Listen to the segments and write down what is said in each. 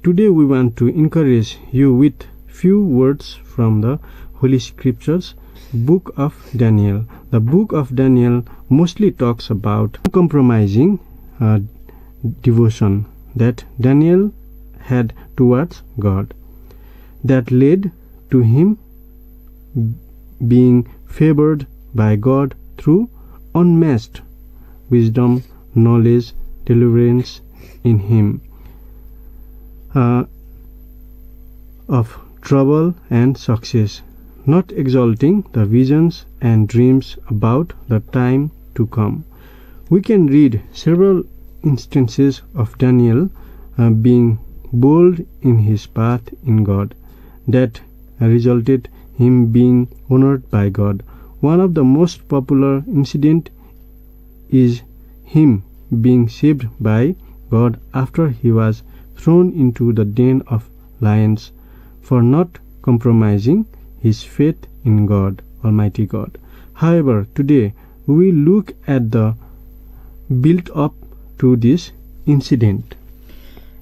Today we want to encourage you with few words from the Holy Scriptures, Book of Daniel. The Book of Daniel mostly talks about uncompromising devotion that Daniel had towards God, that led to him being favored by God through unmatched wisdom, knowledge, deliverance in him of trouble and success, not exalting the visions and dreams about the time to come. We can read several instances of Daniel being bold in his path in God that resulted him being honored by God. One of the most popular incident is him being saved by God after he was thrown into the den of lions for not compromising his faith in God, Almighty God. However, today we look at the build up to this incident.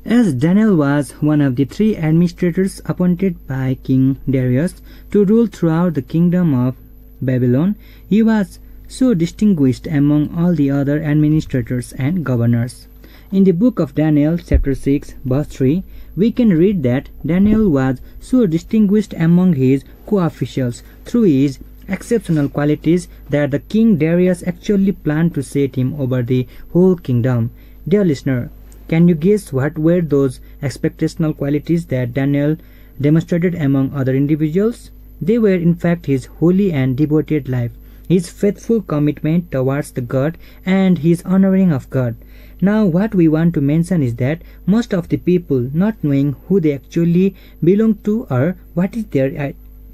As Daniel was one of the 3 administrators appointed by King Darius to rule throughout the kingdom of Babylon, he was so distinguished among all the other administrators and governors. In the book of Daniel, chapter 6, verse 3, we can read that Daniel was so distinguished among his co-officials through his exceptional qualities that the King Darius actually planned to set him over the whole kingdom. Dear listener, can you guess what were those exceptional qualities that Daniel demonstrated among other individuals? They were in fact his holy and devoted life, his faithful commitment towards the God, and his honoring of God. Now what we want to mention is that most of the people, not knowing who they actually belong to or what is their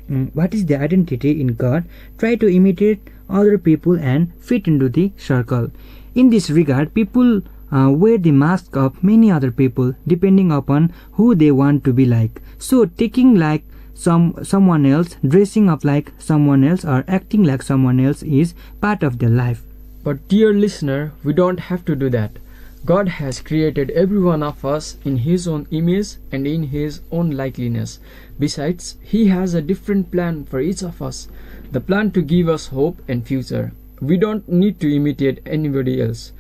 identity in God, try to imitate other people and fit into the circle. In this regard, people wear the mask of many other people depending upon who they want to be like. So taking like someone else, dressing up like someone else, or acting like someone else is part of their life. But dear listener, we don't have to do that. God has created every one of us in His own image and in His own likeness. Besides, He has a different plan for each of us, the plan to give us hope and future. We don't need to imitate anybody else.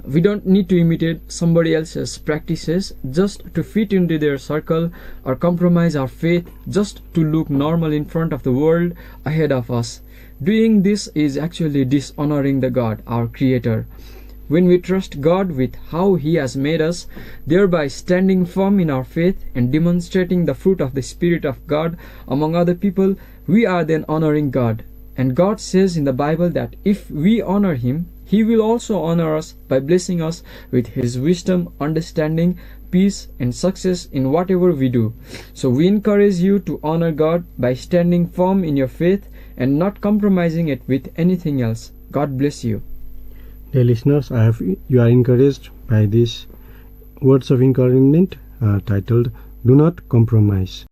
We don't need to imitate somebody else's practices just to fit into their circle or compromise our faith just to look normal in front of the world ahead of us. Doing this is actually dishonoring the God, our Creator. When we trust God with how He has made us, thereby standing firm in our faith and demonstrating the fruit of the Spirit of God among other people, we are then honoring God. And God says in the Bible that if we honor Him, He will also honor us by blessing us with His wisdom, understanding, peace, and success in whatever we do. So we encourage you to honor God by standing firm in your faith and not compromising it with anything else. God bless you. Dear listeners, you are encouraged by these words of encouragement titled, Do Not Compromise.